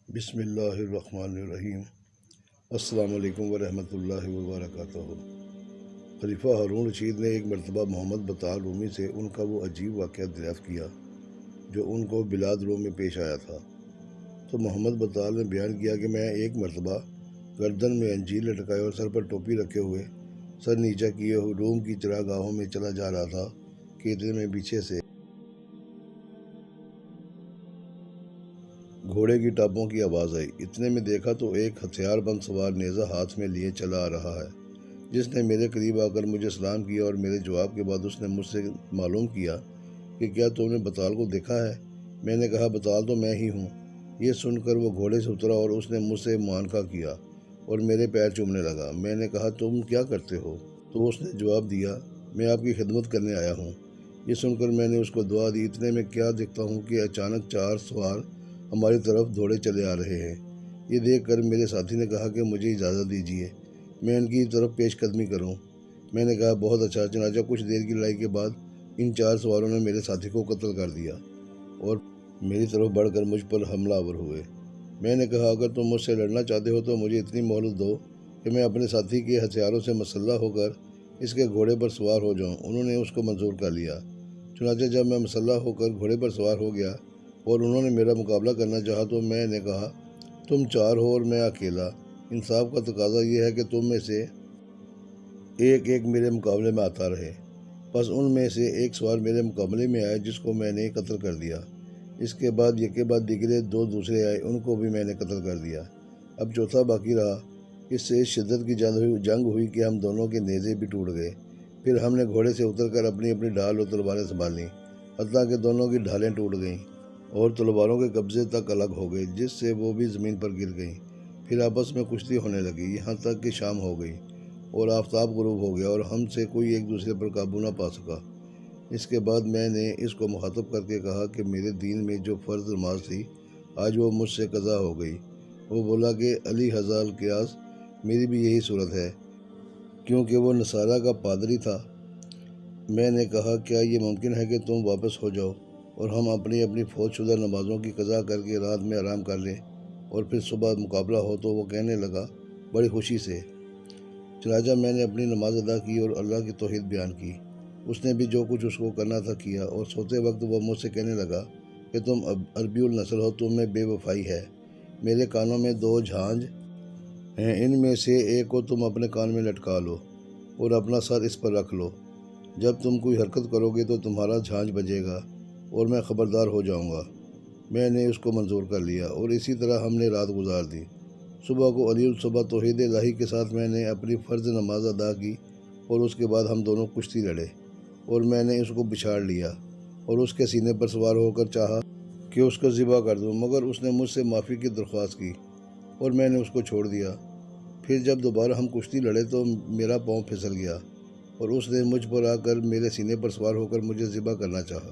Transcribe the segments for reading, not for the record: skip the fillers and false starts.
بسم اللہ الرحمن الرحیم۔ السلام علیکم ورحمۃ اللہ وبرکاتہ۔ خلیفہ ہارون رشید نے ایک مرتبہ محمد بطال رومی سے ان کا وہ عجیب واقعہ دریافت کیا جو ان کو بلاد روم میں پیش آیا تھا۔ تو محمد بطال نے بیان کیا کہ میں ایک مرتبہ گردن میں انجیل لٹکائے اور سر پر ٹوپی رکھے ہوئے سر نیچا کیے روم کی چراگاہوں میں چلا جا رہا تھا کہ اتنے میں پیچھے سے گھوڑے کی ٹاپوں کی آواز آئی۔ اتنے میں دیکھا تو ایک ہتھیار بند سوار نیزہ ہاتھ میں لیے چلا آ رہا ہے، جس نے میرے قریب آ کر مجھے سلام کیا اور میرے جواب کے بعد اس نے مجھ سے معلوم کیا کہ کیا تم نے بطال کو دیکھا ہے؟ میں نے کہا بطال تو میں ہی ہوں۔ یہ سن کر وہ گھوڑے سے اترا اور اس نے مجھ سے معانقہ کیا اور میرے پیر چومنے لگا۔ میں نے کہا تم کیا کرتے ہو؟ تو اس نے جواب دیا میں آپ کی خدمت کرنے آیا ہوں۔ یہ سن کر میں نے اس کو دعا دی۔ اتنے میں کیا دیکھتا ہوں کہ اچانک 4 سوار ہماری طرف دوڑے چلے آ رہے ہیں۔ یہ دیکھ کر میرے ساتھی نے کہا کہ مجھے اجازت دیجیے میں ان کی طرف پیش قدمی کروں۔ میں نے کہا بہت اچھا۔ چنانچہ کچھ دیر کی لڑائی کے بعد ان 4 سواروں نے میرے ساتھی کو قتل کر دیا اور میری طرف بڑھ کر مجھ پر حملہ آور ہوئے۔ میں نے کہا اگر تم مجھ سے لڑنا چاہتے ہو تو مجھے اتنی مہلت دو کہ میں اپنے ساتھی کے ہتھیاروں سے مسلح ہو کر اس کے گھوڑے پر سوار ہو جاؤں۔ انہوں نے اس کو منظور کر لیا۔ چنانچہ جب میں مسلح ہو کر گھوڑے پر سوار ہو گیا اور انہوں نے میرا مقابلہ کرنا چاہا تو میں نے کہا تم 4 ہو اور میں اکیلا۔ انصاف کا تقاضا یہ ہے کہ تم میں سے ایک ایک میرے مقابلے میں آتا رہے۔ پس ان میں سے ایک سوار میرے مقابلے میں آیا جس کو میں نے قتل کر دیا۔ اس کے بعد یکے بعد دیگرے 2 دوسرے آئے، ان کو بھی میں نے قتل کر دیا۔ اب چوتھا باقی رہا۔ اس سے اس شدت کی جنگ ہوئی کہ ہم دونوں کے نیزے بھی ٹوٹ گئے۔ پھر ہم نے گھوڑے سے اتر کر اپنی اپنی ڈھال اور تلواریں سنبھالیں، حتیٰ کہ دونوں کی ڈھالیں ٹوٹ گئیں اور تلواروں کے قبضے تک الگ ہو گئے، جس سے وہ بھی زمین پر گر گئیں۔ پھر آپس میں کشتی ہونے لگی، یہاں تک کہ شام ہو گئی اور آفتاب غروب ہو گیا اور ہم سے کوئی ایک دوسرے پر قابو نہ پا سکا۔ اس کے بعد میں نے اس کو مخاطب کر کے کہا کہ میرے دین میں جو فرض نماز تھی آج وہ مجھ سے قضا ہو گئی۔ وہ بولا کہ علی ھذا القیاس، میری بھی یہی صورت ہے، کیونکہ وہ نصارہ کا پادری تھا۔ میں نے کہا کیا یہ ممکن ہے کہ تم واپس ہو جاؤ اور ہم اپنی اپنی فوت شدہ نمازوں کی قضا کر کے رات میں آرام کر لیں اور پھر صبح مقابلہ ہو؟ تو وہ کہنے لگا بڑی خوشی سے۔ چنانچہ میں نے اپنی نماز ادا کی اور اللہ کی توحید بیان کی۔ اس نے بھی جو کچھ اس کو کرنا تھا کیا اور سوتے وقت وہ مجھ سے کہنے لگا کہ تم عربی النسل ہو، تم میں بے وفائی ہے۔ میرے کانوں میں 2 جھانجھ ہیں، ان میں سے ایک کو تم اپنے کان میں لٹکا لو اور اپنا سر اس پر رکھ لو۔ جب تم کوئی حرکت کرو گے تو تمہارا جھانجھ بجے گا اور میں خبردار ہو جاؤں گا۔ میں نے اس کو منظور کر لیا اور اسی طرح ہم نے رات گزار دی۔ صبح کو علی الصبح توحید الہی کے ساتھ میں نے اپنی فرض نماز ادا کی اور اس کے بعد ہم دونوں کشتی لڑے اور میں نے اس کو بچھاڑ لیا اور اس کے سینے پر سوار ہو کر چاہا کہ اس کو ذبح کر دوں، مگر اس نے مجھ سے معافی کی درخواست کی اور میں نے اس کو چھوڑ دیا۔ پھر جب دوبارہ ہم کشتی لڑے تو میرا پاؤں پھسل گیا اور اس نے مجھ پر آ کر میرے سینے پر سوار ہو کر مجھے ذبح کرنا چاہا۔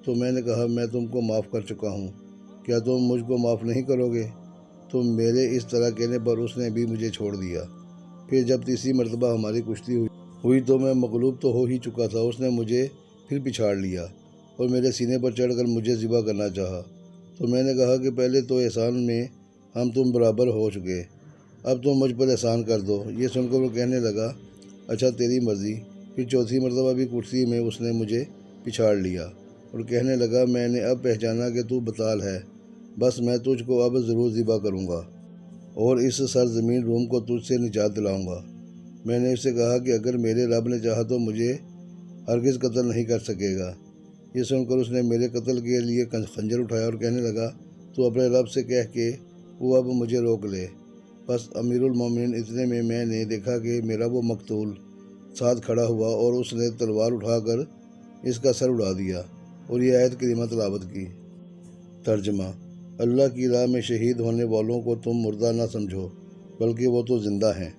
تو میں نے کہا میں تم کو معاف کر چکا ہوں، کیا تم مجھ کو معاف نہیں کرو گے؟ تو میرے اس طرح کہنے پر اس نے بھی مجھے چھوڑ دیا۔ پھر جب تیسری مرتبہ ہماری کشتی ہوئی تو میں مغلوب تو ہو ہی چکا تھا۔ اس نے مجھے پھر پچھاڑ لیا اور میرے سینے پر چڑھ کر مجھے ذبح کرنا چاہا۔ تو میں نے کہا کہ پہلے تو احسان میں ہم تم برابر ہو چکے، اب تم مجھ پر احسان کر دو۔ یہ سن کر وہ کہنے لگا اچھا تیری مرضی۔ پھر چوتھی مرتبہ بھی کشتی میں اس نے مجھے پچھاڑ لیا اور کہنے لگا میں نے اب پہچانا کہ تو بطال ہے، بس میں تجھ کو اب ضرور ذبح کروں گا اور اس سرزمین روم کو تجھ سے نجات دلاؤں گا۔ میں نے اس سے کہا کہ اگر میرے رب نے چاہا تو مجھے ہرگز قتل نہیں کر سکے گا۔ یہ سن کر اس نے میرے قتل کے لیے خنجر اٹھایا اور کہنے لگا تو اپنے رب سے کہہ کہ وہ اب مجھے روک لے۔ بس امیر المومنین اتنے میں میں نے دیکھا کہ میرا وہ مقتول ساتھ کھڑا ہوا اور اس نے تلوار اٹھا کر اس کا سر اڑا دیا اور یہ آیت کریمہ تلاوت کی۔ ترجمہ: اللہ کی راہ میں شہید ہونے والوں کو تم مردہ نہ سمجھو، بلکہ وہ تو زندہ ہیں۔